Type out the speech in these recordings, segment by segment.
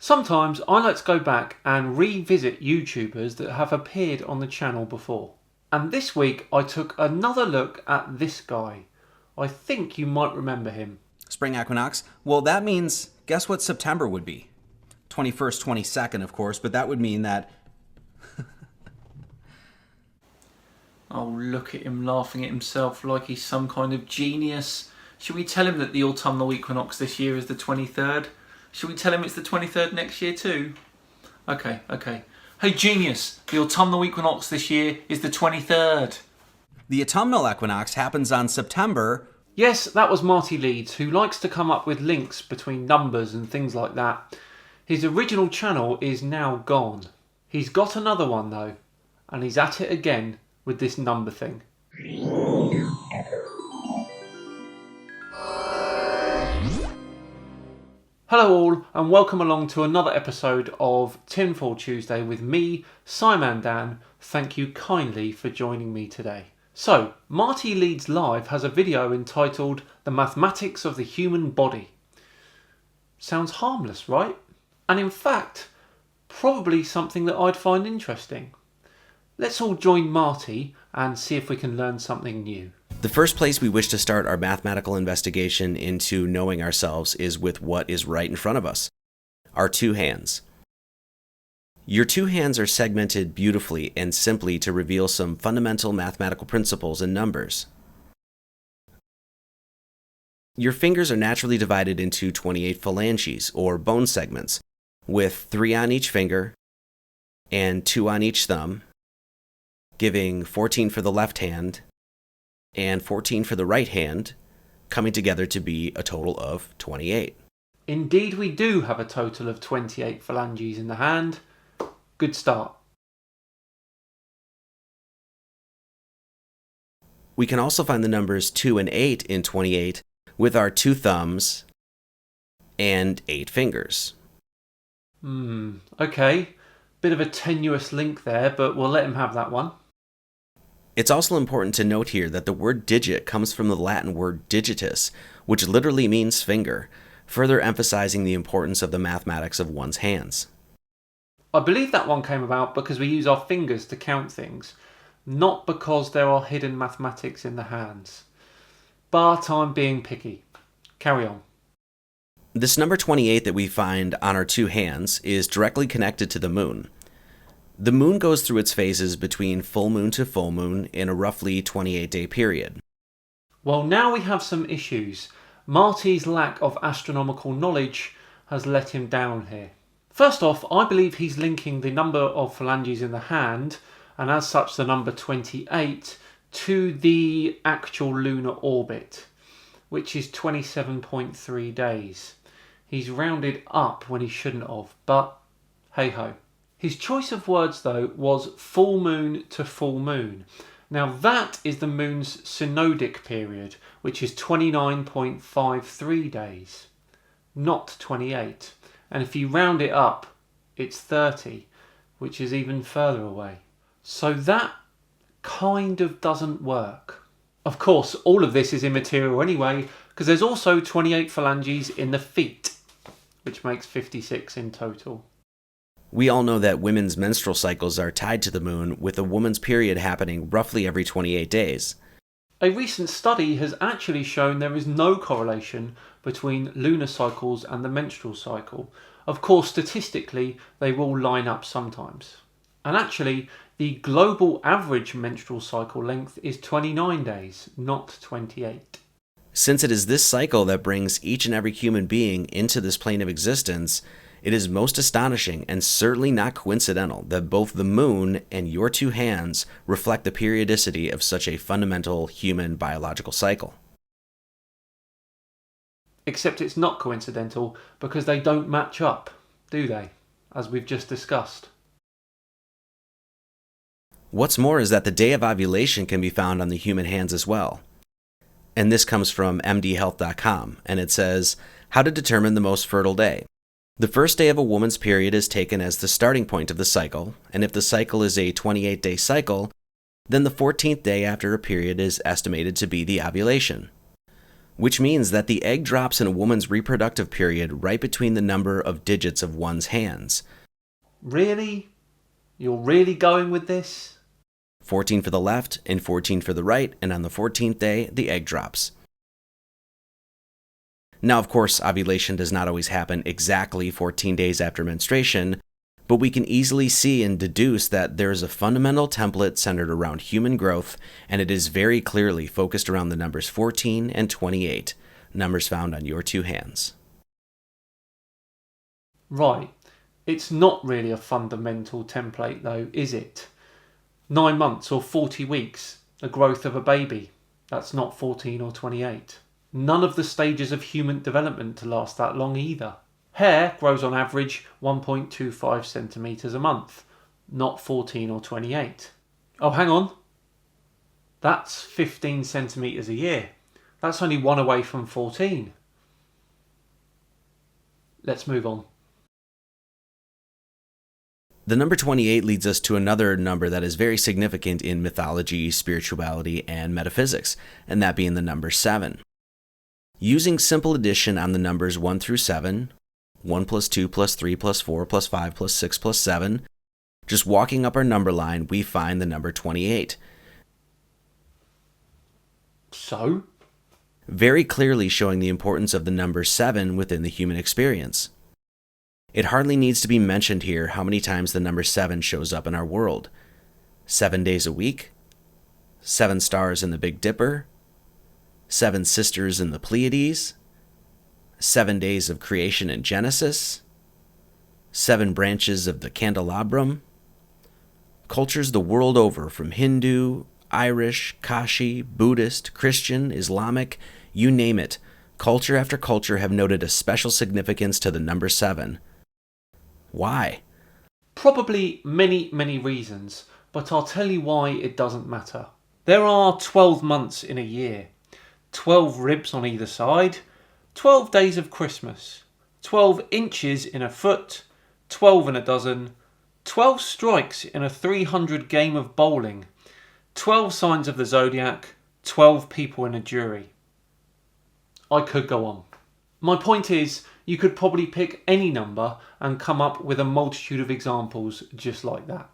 Sometimes I like to go back and revisit YouTubers that have appeared on the channel before. And this week I took another look at this guy. I think you might remember him. Spring equinox? Well, that means, guess what September would be? 21st, 22nd, of course, but that would mean that... Oh, look at him laughing at himself like he's some kind of genius. Should we tell him that the autumnal equinox this year is the 23rd? Should we tell him it's the 23rd next year too? Okay. Hey genius, the autumnal equinox this year is the 23rd. The autumnal equinox happens on September... Yes, that was Marty Leeds, who likes to come up with links between numbers and things like that. His original channel is now gone. He's got another one though, and he's at it again with this number thing. Hello all, and welcome along to another episode of Tinfoil Tuesday with me, Simon Dan. Thank you kindly for joining me today. So, Marty Leeds Live has a video entitled The Mathematics of the Human Body. Sounds harmless, right? And in fact, probably something that I'd find interesting. Let's all join Marty and see if we can learn something new. The first place we wish to start our mathematical investigation into knowing ourselves is with what is right in front of us, our two hands. Your two hands are segmented beautifully and simply to reveal some fundamental mathematical principles and numbers. Your fingers are naturally divided into 28 phalanges, or bone segments, with 3 on each finger and 2 on each thumb, giving 14 for the left hand and 14 for the right hand, coming together to be a total of 28. Indeed, we do have a total of 28 phalanges in the hand. Good start. We can also find the numbers 2 and 8 in 28 with our 2 thumbs and 8 fingers. Okay. Bit of a tenuous link there, but we'll let him have that one. It's also important to note here that the word digit comes from the Latin word digitus, which literally means finger, further emphasizing the importance of the mathematics of one's hands. I believe that one came about because we use our fingers to count things, not because there are hidden mathematics in the hands. But I'm being picky. Carry on. This number 28 that we find on our two hands is directly connected to the moon. The moon goes through its phases between full moon to full moon in a roughly 28-day period. Well, now we have some issues. Marty's lack of astronomical knowledge has let him down here. First off, I believe he's linking the number of phalanges in the hand, and as such the number 28, to the actual lunar orbit, which is 27.3 days. He's rounded up when he shouldn't have, but hey ho. His choice of words though was full moon to full moon. Now that is the moon's synodic period, which is 29.53 days, not 28. And if you round it up, it's 30, which is even further away. So that kind of doesn't work. Of course, all of this is immaterial anyway, because there's also 28 phalanges in the feet, which makes 56 in total. We all know that women's menstrual cycles are tied to the moon, with a woman's period happening roughly every 28 days. A recent study has actually shown there is no correlation between lunar cycles and the menstrual cycle. Of course, statistically, they will line up sometimes. And actually, the global average menstrual cycle length is 29 days, not 28. Since it is this cycle that brings each and every human being into this plane of existence, it is most astonishing and certainly not coincidental that both the moon and your two hands reflect the periodicity of such a fundamental human biological cycle. Except it's not coincidental because they don't match up, do they? As we've just discussed. What's more is that the day of ovulation can be found on the human hands as well. And this comes from mdhealth.com, and it says, how to determine the most fertile day. The first day of a woman's period is taken as the starting point of the cycle, and if the cycle is a 28-day cycle, then the 14th day after a period is estimated to be the ovulation. which means that the egg drops in a woman's reproductive period right between the number of digits of one's hands. Really? You're really going with this? 14 for the left and 14 for the right, and on the 14th day, the egg drops. Now, of course, ovulation does not always happen exactly 14 days after menstruation, but we can easily see and deduce that there is a fundamental template centered around human growth, and it is very clearly focused around the numbers 14 and 28, numbers found on your two hands. Right. It's not really a fundamental template though, is it? 9 months or 40 weeks, the growth of a baby. That's not 14 or 28. None of the stages of human development to last that long either. Hair grows on average 1.25 centimetres a month, not 14 or 28. Oh, hang on. That's 15 centimetres a year. That's only one away from 14. Let's move on. The number 28 leads us to another number that is very significant in mythology, spirituality, and metaphysics, and that being the number 7. Using simple addition on the numbers 1 through 7, 1 plus 2 plus 3 plus 4 plus 5 plus 6 plus 7, just walking up our number line, we find the number 28. So? Very clearly showing the importance of the number 7 within the human experience. It hardly needs to be mentioned here how many times the number 7 shows up in our world. 7 days a week, 7 stars in the Big Dipper, 7 sisters in the Pleiades, 7 days of creation in Genesis, 7 branches of the candelabrum. Cultures the world over, from Hindu, Irish, Kashi, Buddhist, Christian, Islamic, you name it, culture after culture have noted a special significance to the number 7. Why? Probably many reasons, but I'll tell you why it doesn't matter. There are 12 months in a year, 12 ribs on either side, 12 days of Christmas, 12 inches in a foot, 12 in a dozen, 12 strikes in a 300 game of bowling, 12 signs of the zodiac, 12 people in a jury. I could go on. My point is, you could probably pick any number and come up with a multitude of examples just like that.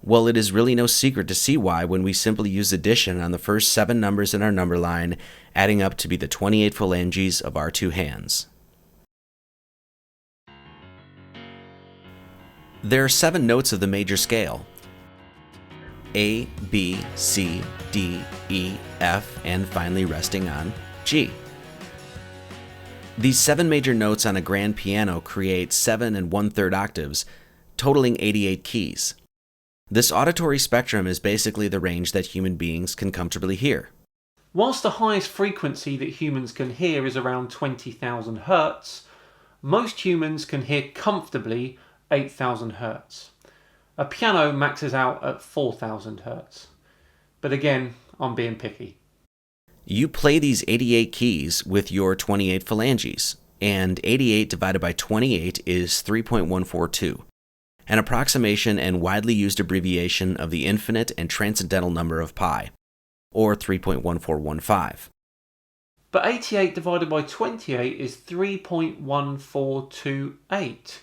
Well, it is really no secret to see why when we simply use addition on the first 7 numbers in our number line, adding up to be the 28 phalanges of our two hands. There are 7 notes of the major scale: A, B, C, D, E, F, and finally resting on G. These 7 major notes on a grand piano create 7 1/3 octaves, totaling 88 keys. This auditory spectrum is basically the range that human beings can comfortably hear. Whilst the highest frequency that humans can hear is around 20,000 hertz, most humans can hear comfortably 8,000 hertz. A piano maxes out at 4,000 hertz. But again, I'm being picky. You play these 88 keys with your 28 phalanges, and 88 divided by 28 is 3.142, an approximation and widely used abbreviation of the infinite and transcendental number of pi, or 3.1415. But 88 divided by 28 is 3.1428.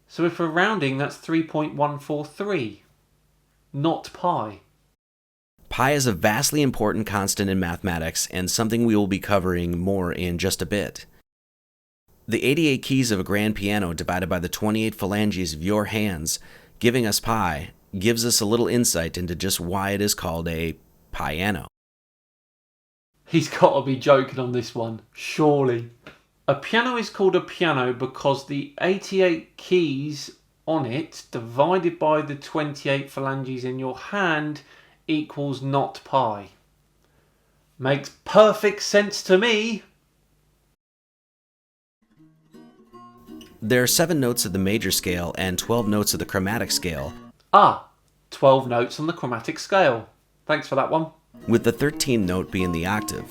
So if we're rounding, that's 3.143, not pi. Pi is a vastly important constant in mathematics and something we will be covering more in just a bit. The 88 keys of a grand piano divided by the 28 phalanges of your hands, giving us pi, gives us a little insight into just why it is called a piano. He's got to be joking on this one, surely. A piano is called a piano because the 88 keys on it divided by the 28 phalanges in your hand equals not pi. Makes perfect sense to me. There are 7 notes of the major scale and 12 notes of the chromatic scale. 12 notes on the chromatic scale. Thanks for that one. With the 13th note being the octave.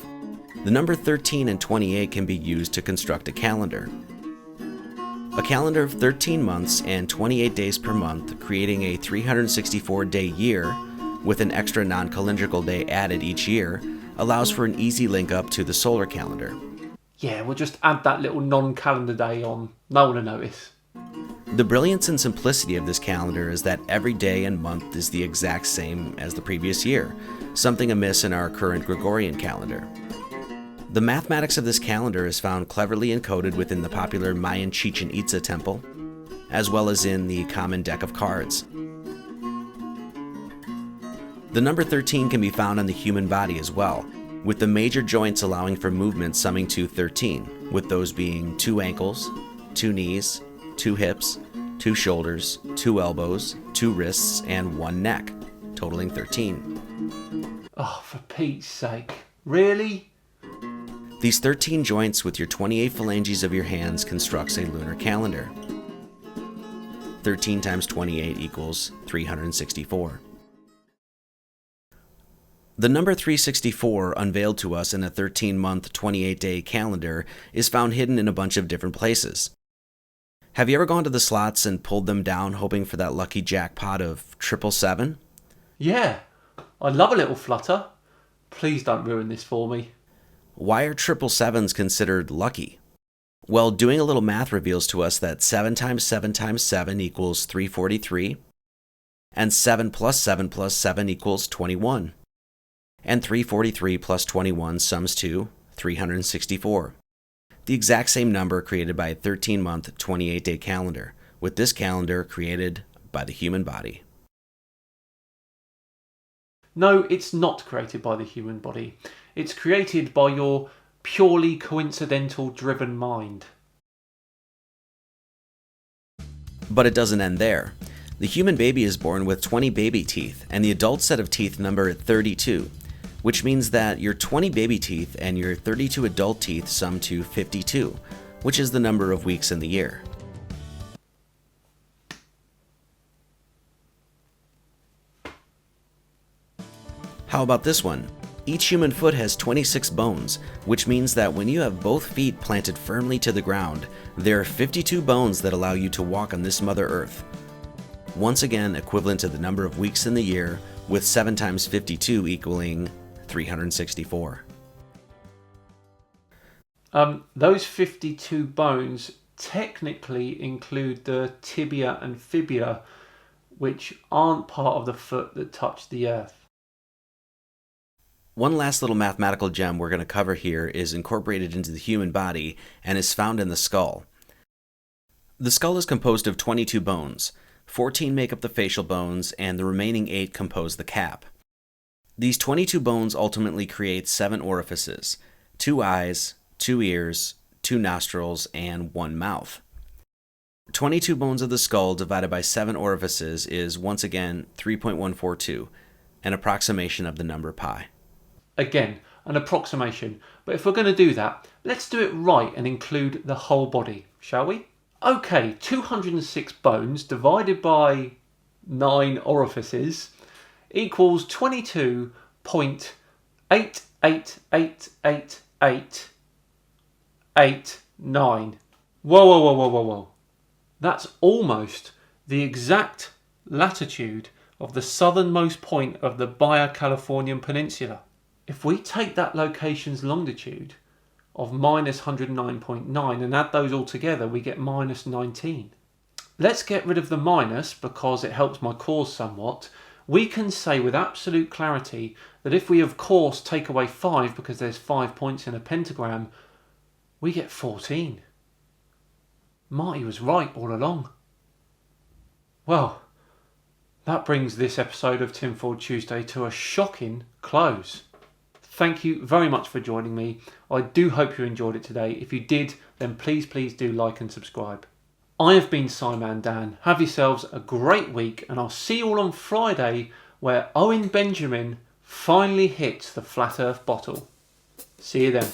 The number 13 and 28 can be used to construct a calendar. A calendar of 13 months and 28 days per month, creating a 364-day year, with an extra non-calendrical day added each year, allows for an easy link up to the solar calendar. Yeah, we'll just add that little non-calendar day on. No one will notice. The brilliance and simplicity of this calendar is that every day and month is the exact same as the previous year, something amiss in our current Gregorian calendar. The mathematics of this calendar is found cleverly encoded within the popular Mayan Chichen Itza temple, as well as in the common deck of cards. The number 13 can be found on the human body as well, with the major joints allowing for movement summing to 13, with those being 2 ankles, 2 knees, 2 hips, 2 shoulders, 2 elbows, 2 wrists, and 1 neck, totaling 13. Oh, for Pete's sake. Really? These 13 joints with your 28 phalanges of your hands constructs a lunar calendar. 13 times 28 equals 364. The number 364, unveiled to us in a 13-month, 28-day calendar, is found hidden in a bunch of different places. Have you ever gone to the slots and pulled them down hoping for that lucky jackpot of 777? Yeah, I'd love a little flutter. Please don't ruin this for me. Why are 777s considered lucky? Well, doing a little math reveals to us that 7 times 7 times 7 equals 343, and 7 plus 7 plus 7 equals 21. And 343 plus 21 sums to 364. The exact same number created by a 13-month, 28-day calendar, with this calendar created by the human body. No, it's not created by the human body. It's created by your purely coincidental driven mind. But it doesn't end there. The human baby is born with 20 baby teeth, and the adult set of teeth number 32, which means that your 20 baby teeth and your 32 adult teeth sum to 52, which is the number of weeks in the year. How about this one? Each human foot has 26 bones, which means that when you have both feet planted firmly to the ground, there are 52 bones that allow you to walk on this Mother Earth. Once again, equivalent to the number of weeks in the year, with 7 times 52 equaling 364. Those 52 bones technically include the tibia and fibula, which aren't part of the foot that touch the earth. One last little mathematical gem we're going to cover here is incorporated into the human body and is found in the skull. The skull is composed of 22 bones. 14 make up the facial bones, and the remaining 8 compose the cap. These 22 bones ultimately create 7 orifices: 2 eyes, 2 ears, 2 nostrils, and 1 mouth. 22 bones of the skull divided by 7 orifices is once again 3.142, an approximation of the number pi. Again, an approximation, but if we're going to do that, let's do it right and include the whole body, shall we? Okay, 206 bones divided by 9 orifices equals 22.88888889. Whoa. That's almost the exact latitude of the southernmost point of the Baja Californian Peninsula. If we take that location's longitude of minus 109.9 and add those all together, we get minus 19. Let's get rid of the minus because it helps my cause somewhat. We can say with absolute clarity that if we of course take away 5 because there's 5 points in a pentagram, we get 14. Marty was right all along. Well, that brings this episode of Tinfoil Tuesday to a shocking close. Thank you very much for joining me. I do hope you enjoyed it today. If you did, then please do like and subscribe. I have been Simon Dan. Have yourselves a great week, and I'll see you all on Friday where Owen Benjamin finally hits the flat earth bottle. See you then.